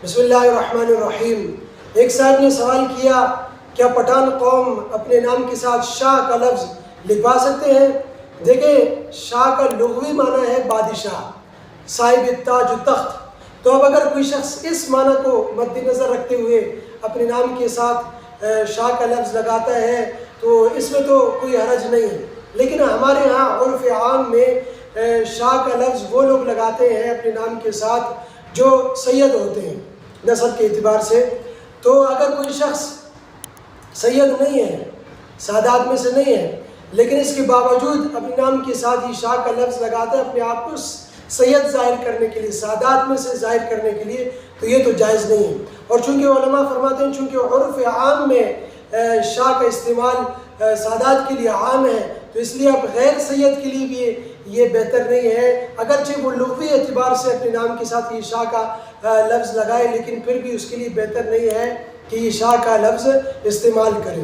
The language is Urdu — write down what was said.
بسم اللہ الرحمن الرحیم۔ ایک صاحب نے سوال کیا کیا پٹھان قوم اپنے نام کے ساتھ شاہ کا لفظ لکھوا سکتے ہیں؟ دیکھیں، شاہ کا لغوی معنی ہے بادشاہ، صاحب تاج و تخت۔ تو اب اگر کوئی شخص اس معنی کو مد نظر رکھتے ہوئے اپنے نام کے ساتھ شاہ کا لفظ لگاتا ہے تو اس میں تو کوئی حرج نہیں ہے، لیکن ہمارے ہاں عرف عام میں شاہ کا لفظ وہ لوگ لگاتے ہیں اپنے نام کے ساتھ جو سید ہوتے ہیں نسب کے اعتبار سے۔ تو اگر کوئی شخص سید نہیں ہے، سادات میں سے نہیں ہے، لیکن اس کے باوجود اپنے نام کے ساتھ ہی شاہ کا لفظ لگاتا ہے اپنے آپ کو سید ظاہر کرنے کے لیے، سادات میں سے ظاہر کرنے کے لیے، تو یہ تو جائز نہیں ہے۔ اور چونکہ علماء فرماتے ہیں چونکہ عرف عام میں شاہ کا استعمال سادات کے لیے عام ہے، تو اس لیے اب غیر سید کے لیے بھی یہ بہتر نہیں ہے، اگرچہ وہ لغوی اعتبار سے اپنے نام کے ساتھ یہ شاہ کا لفظ لگائے، لیکن پھر بھی اس کے لیے بہتر نہیں ہے کہ یہ شاہ کا لفظ استعمال کرے۔